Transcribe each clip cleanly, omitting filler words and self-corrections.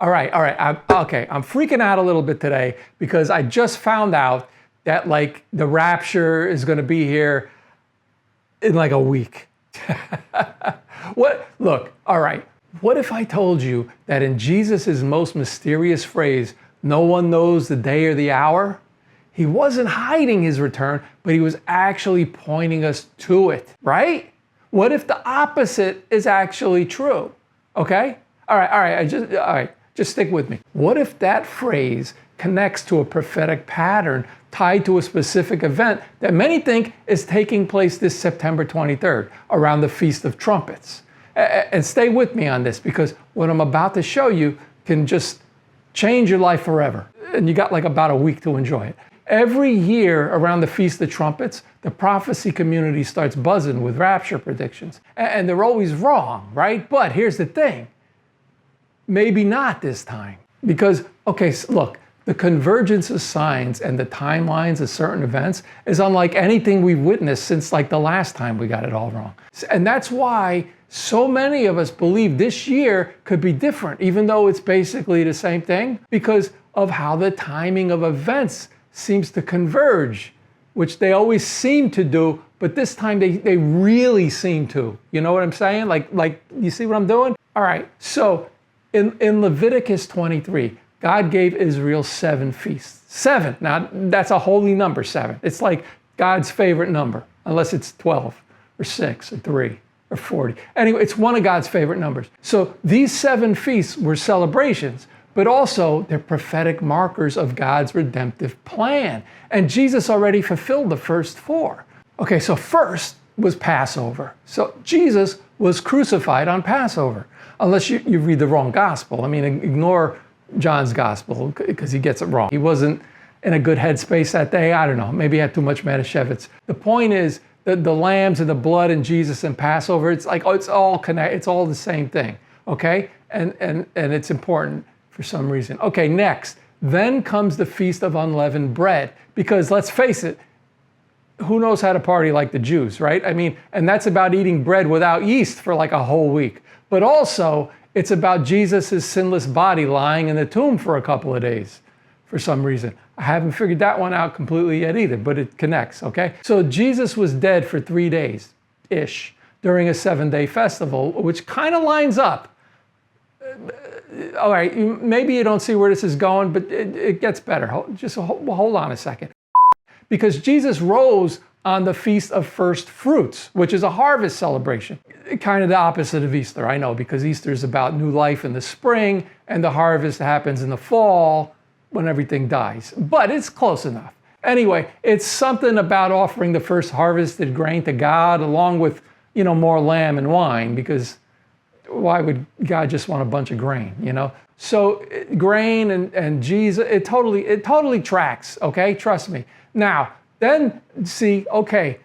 I'm freaking out a little bit today because I just found out that like the rapture is going to be here in like a week. What if I told you that in Jesus' most mysterious phrase, no one knows the day or the hour, he wasn't hiding his return, but he was actually pointing us to it, right? What if the opposite is actually true? Okay? All right, just stick with me. What if that phrase connects to a prophetic pattern tied to a specific event that many think is taking place this September 23rd, around the Feast of Trumpets? And stay with me on this, because what I'm about to show you can just change your life forever. And you got like about a week to enjoy it. Every year around the Feast of Trumpets, the prophecy community starts buzzing with rapture predictions. And they're always wrong, right? But here's the thing. Maybe not this time. Because, look, the convergence of signs and the timelines of certain events is unlike anything we've witnessed since like the last time we got it all wrong. And that's why so many of us believe this year could be different, even though it's basically the same thing, because of how the timing of events seems to converge, which they always seem to do, but this time they really seem to. You know what I'm saying? Like you see what I'm doing? All right, so in Leviticus 23, God gave Israel 7 feasts. 7, now that's a holy number, 7. It's like God's favorite number, unless it's 12 or 6 or 3 or 40. Anyway, it's one of God's favorite numbers. So these 7 feasts were celebrations, but also they're prophetic markers of God's redemptive plan. And Jesus already fulfilled the first 4. Okay, so first was Passover. So Jesus was crucified on Passover, unless you read the wrong gospel. I mean, ignore John's gospel because he gets it wrong. He wasn't in a good headspace that day. I don't know, maybe he had too much Manischewitz. The point is that the lambs and the blood and Jesus and Passover, it's like, it's all connected, it's all the same thing, okay? And it's important for some reason. Okay, next, then comes the Feast of Unleavened Bread, because let's face it, who knows how to party like the Jews, right? I mean, and that's about eating bread without yeast for like a whole week. But also, it's about Jesus' sinless body lying in the tomb for a couple of days for some reason. I haven't figured that one out completely yet either, but it connects, okay? So Jesus was dead for 3 days-ish during a 7-day festival, which kind of lines up. All right, maybe you don't see where this is going, but it gets better. Just hold on a second. Because Jesus rose on the Feast of First Fruits, which is a harvest celebration. Kind of the opposite of Easter, I know, because Easter is about new life in the spring, and the harvest happens in the fall when everything dies. But it's close enough. Anyway, it's something about offering the first harvested grain to God, along with, more lamb and wine, because why would God just want a bunch of grain, So grain and Jesus, it totally tracks, okay? Trust me. Now, then see, okay,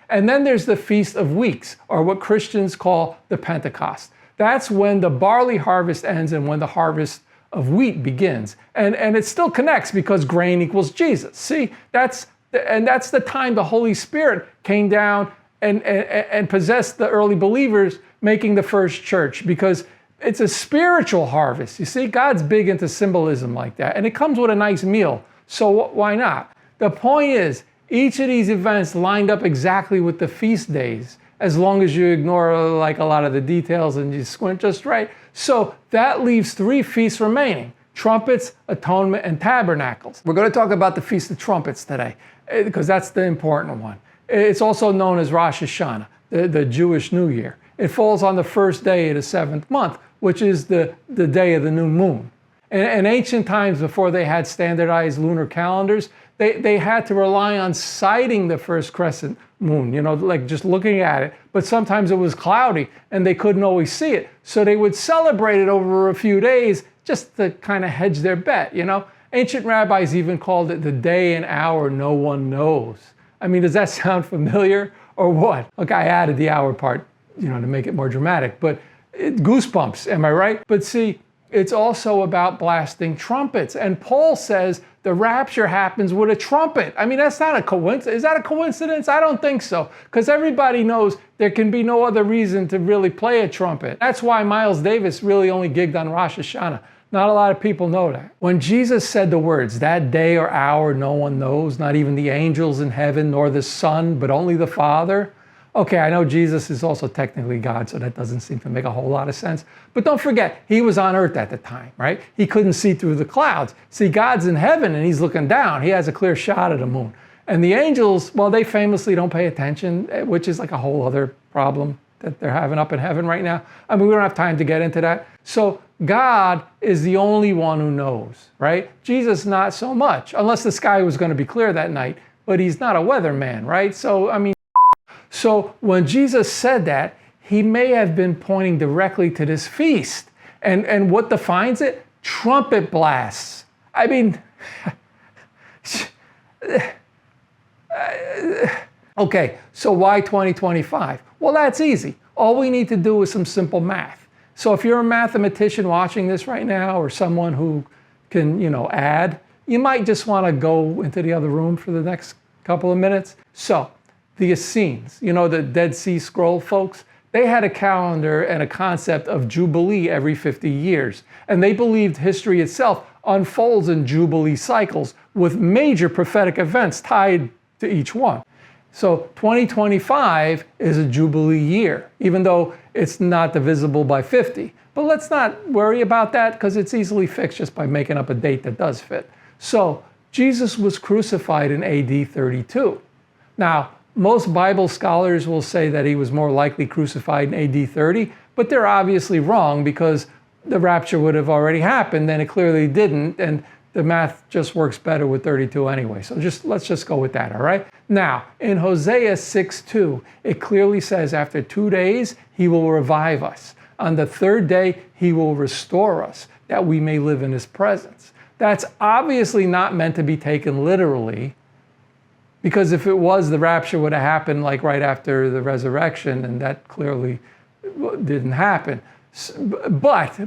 and then there's the Feast of Weeks, or what Christians call the Pentecost. That's when the barley harvest ends and when the harvest of wheat begins. And it still connects because grain equals Jesus. See, that's the time the Holy Spirit came down and possessed the early believers, making the first church, because it's a spiritual harvest. You see, God's big into symbolism like that, and it comes with a nice meal, so why not? The point is, each of these events lined up exactly with the feast days, as long as you ignore like a lot of the details and you squint just right. So that leaves 3 feasts remaining: trumpets, atonement, and tabernacles. We're going to talk about the Feast of Trumpets today, because that's the important one. It's also known as Rosh Hashanah, the Jewish New Year. It falls on the first day of the 7th month, which is the day of the new moon. In ancient times, before they had standardized lunar calendars, they had to rely on sighting the first crescent moon, like just looking at it. But sometimes it was cloudy and they couldn't always see it. So they would celebrate it over a few days just to kind of hedge their bet, Ancient rabbis even called it the day and hour no one knows. I mean, does that sound familiar or what? Look, I added the hour part, to make it more dramatic, but goosebumps, am I right? But see, it's also about blasting trumpets. And Paul says the rapture happens with a trumpet. I mean, that's not a coincidence. Is that a coincidence? I don't think so. Because everybody knows there can be no other reason to really play a trumpet. That's why Miles Davis really only gigged on Rosh Hashanah. Not a lot of people know that. When Jesus said the words, "That day or hour no one knows, not even the angels in heaven, nor the Son, but only the Father." Okay, I know Jesus is also technically God, so that doesn't seem to make a whole lot of sense. But don't forget, he was on earth at the time, right? He couldn't see through the clouds. See, God's in heaven and he's looking down. He has a clear shot of the moon. And the angels, well, they famously don't pay attention, which is like a whole other problem that they're having up in heaven right now. I mean, we don't have time to get into that. So God is the only one who knows, right? Jesus, not so much, unless the sky was going to be clear that night, but he's not a weatherman, right? So, I mean, so when Jesus said that, he may have been pointing directly to this feast. And what defines it? Trumpet blasts. I mean, okay, so why 2025? Well, that's easy. All we need to do is some simple math. So if you're a mathematician watching this right now, or someone who can, add, you might just want to go into the other room for the next couple of minutes. So the Essenes, the Dead Sea Scroll folks, they had a calendar and a concept of Jubilee every 50 years. And they believed history itself unfolds in Jubilee cycles with major prophetic events tied to each one. So 2025 is a Jubilee year, even though it's not divisible by 50. But let's not worry about that because it's easily fixed just by making up a date that does fit. So Jesus was crucified in AD 32. Now, most Bible scholars will say that he was more likely crucified in AD 30, but they're obviously wrong because the rapture would have already happened, and it clearly didn't, and the math just works better with 32 anyway. So let's just go with that, all right? Now, in Hosea 6:2, it clearly says, after 2 days, he will revive us. On the third day, he will restore us, that we may live in his presence. That's obviously not meant to be taken literally, because if it was, the rapture would have happened like right after the resurrection, and that clearly didn't happen. But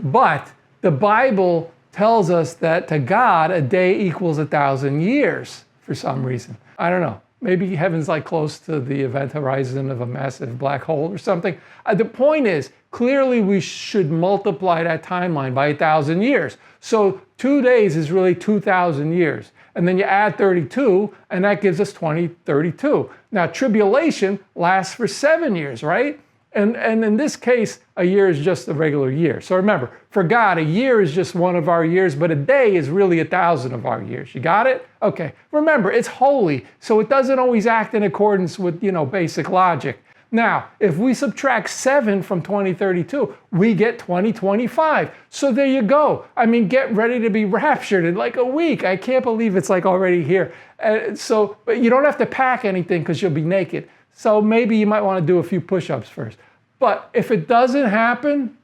the Bible tells us that to God, a day equals 1,000 years for some reason. I don't know. Maybe heaven's like close to the event horizon of a massive black hole or something. The point is, clearly we should multiply that timeline by 1,000 years. So 2 days is really 2,000 years. And then you add 32, and that gives us 2032. Now, tribulation lasts for 7 years, right? And in this case, a year is just a regular year. So remember, for God, a year is just one of our years, but a day is really 1,000 of our years. You got it? Okay. Remember, it's holy, so it doesn't always act in accordance with, basic logic. Now, if we subtract 7 from 2032, we get 2025. So there you go. I mean, get ready to be raptured in like a week. I can't believe it's like already here. But you don't have to pack anything because you'll be naked. So maybe you might want to do a few push-ups first. But if it doesn't happen,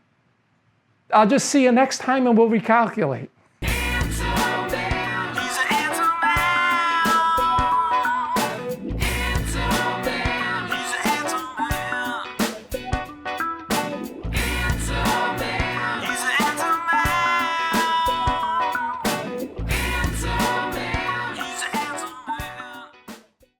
I'll just see you next time and we'll recalculate.